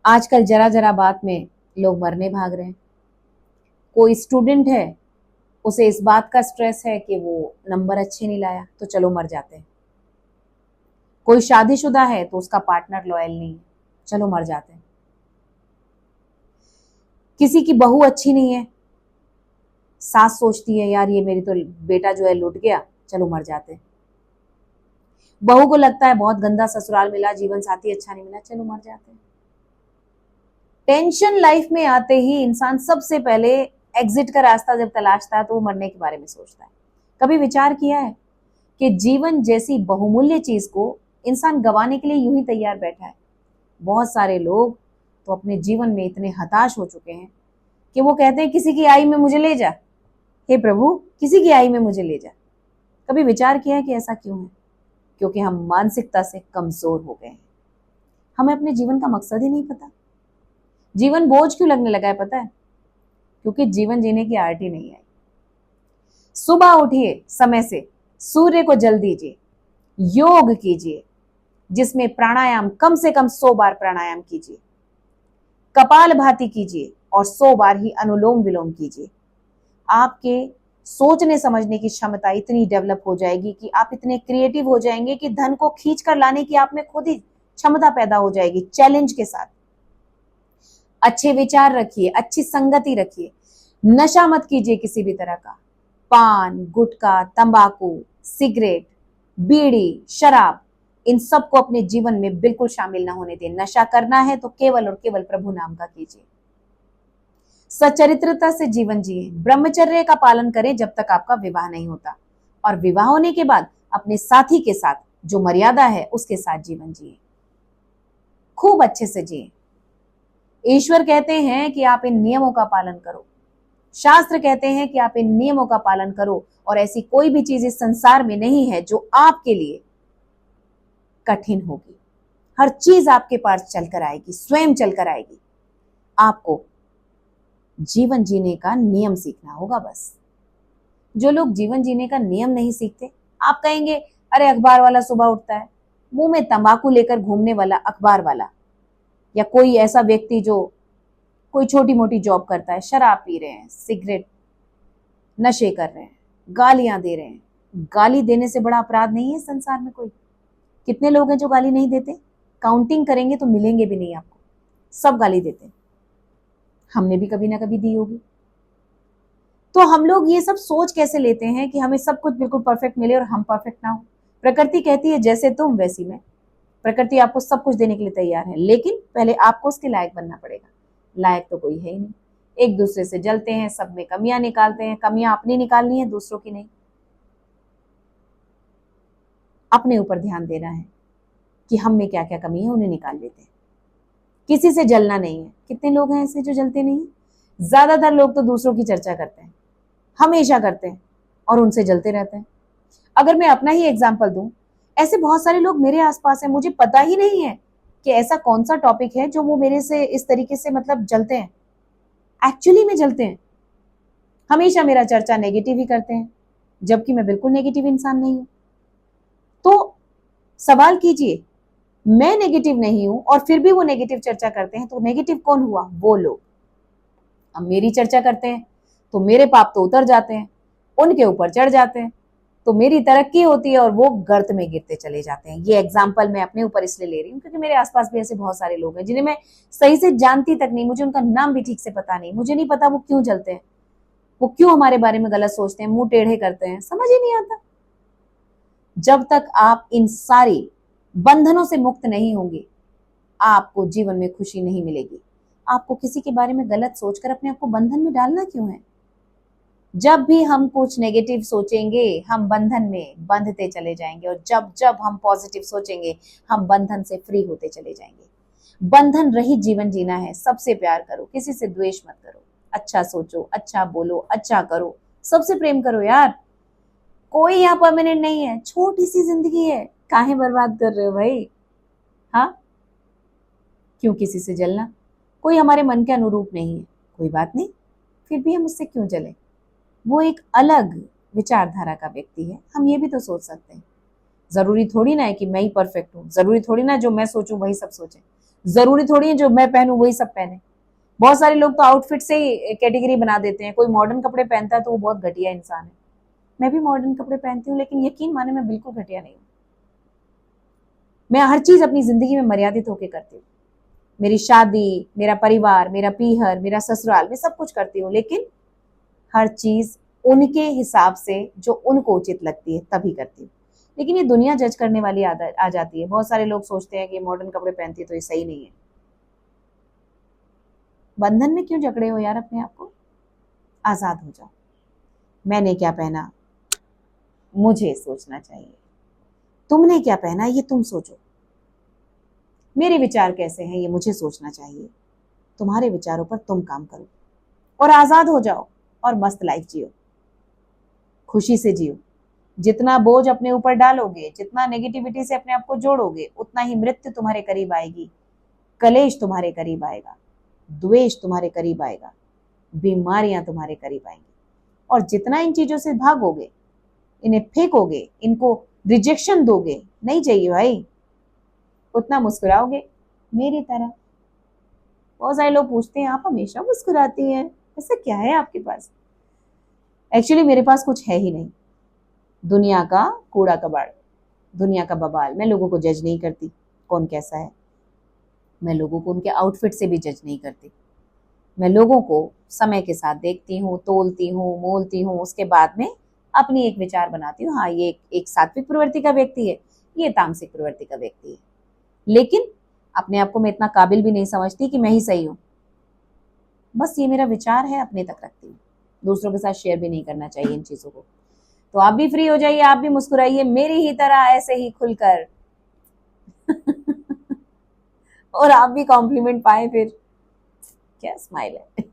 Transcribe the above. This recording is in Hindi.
आजकल जरा जरा बात में लोग मरने भाग रहे हैं। कोई स्टूडेंट है, उसे इस बात का स्ट्रेस है कि वो नंबर अच्छे नहीं लाया, तो चलो मर जाते हैं। कोई शादीशुदा है तो उसका पार्टनर लॉयल नहीं है, चलो मर जाते हैं। किसी की बहू अच्छी नहीं है, सास सोचती है यार ये मेरी तो बेटा जो है लुट गया, चलो मर जाते हैं। बहू को लगता है बहुत गंदा ससुराल मिला, जीवन साथी अच्छा नहीं मिला, चलो मर जाते हैं। टेंशन लाइफ में आते ही इंसान सबसे पहले एग्जिट का रास्ता जब तलाशता है तो वो मरने के बारे में सोचता है। कभी विचार किया है कि जीवन जैसी बहुमूल्य चीज को इंसान गंवाने के लिए यूं ही तैयार बैठा है। बहुत सारे लोग तो अपने जीवन में इतने हताश हो चुके हैं कि वो कहते हैं किसी की आई में मुझे ले जा, हे प्रभु किसी की आई में मुझे ले जा। कभी विचार किया है कि ऐसा क्यों है? क्योंकि हम मानसिकता से कमजोर हो गए हैं। हमें अपने जीवन का मकसद ही नहीं पता। जीवन बोझ क्यों लगने लगा है पता है? क्योंकि जीवन जीने की आर्ट ही नहीं आई। सुबह उठिए समय से, सूर्य को जल दीजिए, योग कीजिए जिसमें प्राणायाम कम से कम 100 बार प्राणायाम कीजिए, कपाल भाती कीजिए और 100 बार ही अनुलोम विलोम कीजिए। आपके सोचने समझने की क्षमता इतनी डेवलप हो जाएगी कि आप इतने क्रिएटिव हो जाएंगे कि धन को खींच कर लाने की आप में खुद ही क्षमता पैदा हो जाएगी। चैलेंज के साथ अच्छे विचार रखिए, अच्छी संगति रखिए, नशा मत कीजिए किसी भी तरह का। पान, गुटखा, तंबाकू, सिगरेट, बीड़ी, शराब, इन सबको अपने जीवन में बिल्कुल शामिल ना होने दें। नशा करना है तो केवल और केवल प्रभु नाम का कीजिए। सच्चरित्रता से जीवन जिए, ब्रह्मचर्य का पालन करें जब तक आपका विवाह नहीं होता, और विवाह होने के बाद अपने साथी के साथ जो मर्यादा है उसके साथ जीवन जिए, खूब अच्छे से जिए। ईश्वर कहते हैं कि आप इन नियमों का पालन करो, शास्त्र कहते हैं कि आप इन नियमों का पालन करो, और ऐसी कोई भी चीज इस संसार में नहीं है जो आपके लिए कठिन होगी। हर चीज आपके पास चलकर आएगी, स्वयं चलकर आएगी। आपको जीवन जीने का नियम सीखना होगा बस। जो लोग जीवन जीने का नियम नहीं सीखते, आप कहेंगे अरे अखबार वाला सुबह उठता है, मुंह में तंबाकू लेकर घूमने वाला अखबार वाला, या कोई ऐसा व्यक्ति जो कोई छोटी मोटी जॉब करता है, शराब पी रहे हैं, सिगरेट, नशे कर रहे हैं, गालियां दे रहे हैं। गाली देने से बड़ा अपराध नहीं है संसार में कोई। कितने लोग हैं जो गाली नहीं देते? काउंटिंग करेंगे तो मिलेंगे भी नहीं आपको, सब गाली देते हैं। हमने भी कभी ना कभी दी होगी। तो हम लोग ये सब सोच कैसे लेते हैं कि हमें सब कुछ बिल्कुल परफेक्ट मिले और हम परफेक्ट ना हो। प्रकृति कहती है जैसे तुम वैसी मैं। प्रकृति आपको सब कुछ देने के लिए तैयार है, लेकिन पहले आपको उसके लायक बनना पड़ेगा। लायक तो कोई है ही नहीं। एक दूसरे से जलते हैं, सब में कमियां निकालते हैं। कमियां अपनी निकालनी है, दूसरों की नहीं। अपने ऊपर ध्यान देना है कि हम में क्या क्या कमी है, उन्हें निकाल लेते हैं। किसी से जलना नहीं है। कितने लोग हैं ऐसे जो जलते नहीं है? ज्यादातर लोग तो दूसरों की चर्चा करते हैं, हमेशा करते हैं, और उनसे जलते रहते हैं। अगर मैं अपना ही एग्जाम्पल दूं, ऐसे बहुत सारे लोग मेरे आसपास हैं, मुझे पता ही नहीं है कि ऐसा कौन सा टॉपिक है जो वो मेरे से इस तरीके से मतलब जलते हैं, एक्चुअली में जलते हैं। हमेशा मेरा चर्चा नेगेटिव ही करते हैं, जबकि मैं बिल्कुल नेगेटिव इंसान नहीं हूं। तो सवाल कीजिए, मैं नेगेटिव नहीं हूं और फिर भी वो नेगेटिव चर्चा करते हैं, तो नेगेटिव कौन हुआ? वो लोग। अब मेरी चर्चा करते हैं तो मेरे पाप तो उतर जाते हैं, उनके ऊपर चढ़ जाते हैं, तो मेरी तरक्की होती है और वो गर्त में गिरते चले जाते हैं। ये एग्जाम्पल मैं अपने ऊपर इसलिए ले रही हूँ क्योंकि मेरे आसपास भी ऐसे बहुत सारे लोग हैं जिन्हें मैं सही से जानती तक नहीं, मुझे उनका नाम भी ठीक से पता नहीं। मुझे नहीं पता वो क्यों जलते हैं, वो क्यों हमारे बारे में गलत सोचते हैं, मुंह टेढ़े करते हैं, समझ ही नहीं आता। जब तक आप इन सारी बंधनों से मुक्त नहीं होंगे, आपको जीवन में खुशी नहीं मिलेगी। आपको किसी के बारे में गलत सोचकर अपने आप को बंधन में डालना क्यों है? जब भी हम कुछ नेगेटिव सोचेंगे, हम बंधन में बंधते चले जाएंगे, और जब जब हम पॉजिटिव सोचेंगे, हम बंधन से फ्री होते चले जाएंगे। बंधन रहित जीवन जीना है। सबसे प्यार करो, किसी से द्वेष मत करो, अच्छा सोचो, अच्छा बोलो, अच्छा करो, सबसे प्रेम करो यार। कोई यहाँ परमानेंट नहीं है, छोटी सी जिंदगी है, काहे बर्बाद कर रहे हो भाई? हाँ, क्यों किसी से जलना? कोई हमारे मन के अनुरूप नहीं है, कोई बात नहीं, फिर भी हम उससे क्यों जले? वो एक अलग विचारधारा का व्यक्ति है, हम ये भी तो सोच सकते हैं। जरूरी थोड़ी ना है कि मैं ही परफेक्ट हूँ, जरूरी थोड़ी ना जो मैं सोचूं वही सब सोचें। जरूरी थोड़ी है जो मैं पहनूं वही सब पहने। बहुत सारे लोग तो आउटफिट से ही कैटेगरी बना देते हैं। कोई मॉडर्न कपड़े पहनता है तो वो बहुत घटिया इंसान है। मैं भी मॉडर्न कपड़े पहनती हूँ, लेकिन यकीन माने मैं बिल्कुल घटिया नहीं हूँ। मैं हर चीज अपनी जिंदगी में मर्यादित होकर करती हूँ। मेरी शादी, मेरा परिवार, मेरा पीहर, मेरा ससुराल, मैं सब कुछ करती हूँ, लेकिन हर चीज उनके हिसाब से जो उनको उचित लगती है तभी करती हूँ। लेकिन ये दुनिया जज करने वाली आदत आ जाती है। बहुत सारे लोग सोचते हैं कि मॉडर्न कपड़े पहनती है तो ये सही नहीं है। बंधन में क्यों जकड़े हो यार अपने आप को? आजाद हो जाओ। मैंने क्या पहना मुझे सोचना चाहिए, तुमने क्या पहना ये तुम सोचो। मेरे विचार कैसे हैं ये मुझे सोचना चाहिए। तुम्हारे विचारों पर तुम काम करो और आजाद हो जाओ और मस्त लाइफ जियो, खुशी से जियो। जितना बोझ अपने ऊपर डालोगे, जितना नेगेटिविटी से अपने आप को जोड़ोगे, उतना ही मृत्यु तुम्हारे करीब आएगी, कलेश तुम्हारे करीब आएगा, द्वेष तुम्हारे करीब आएगा, बीमारियां तुम्हारे करीब आएंगी। और जितना इन चीजों से भागोगे, इन्हें फेंकोगे, इनको रिजेक्शन दोगे, नहीं चाहिए भाई, उतना मुस्कुराओगे मेरी तरह। बहुत सारे लोग पूछते हैं आप हमेशा मुस्कुराती हैं, ऐसा क्या है आपके पास? एक्चुअली मेरे पास कुछ है ही नहीं। दुनिया का कूड़ा कबाड़, दुनिया का बवाल। मैं लोगों को जज नहीं करती कौन कैसा है। मैं लोगों को उनके आउटफिट से भी जज नहीं करती। मैं लोगों को समय के साथ देखती हूँ, तोलती हूँ, मोलती हूँ, उसके बाद में अपनी एक विचार बनाती हूँ। हाँ, ये एक सात्विक प्रवृत्ति का व्यक्ति है, ये तामसिक प्रवृत्ति का व्यक्ति है। लेकिन अपने आप को मैं इतना काबिल भी नहीं समझती कि मैं ही सही हूँ। बस ये मेरा विचार है, अपने तक रखती हूँ। दूसरों के साथ शेयर भी नहीं करना चाहिए इन चीजों को। तो आप भी फ्री हो जाइए, आप भी मुस्कुराइए मेरी ही तरह, ऐसे ही खुलकर और आप भी कॉम्प्लीमेंट पाए फिर। क्या स्माइल है।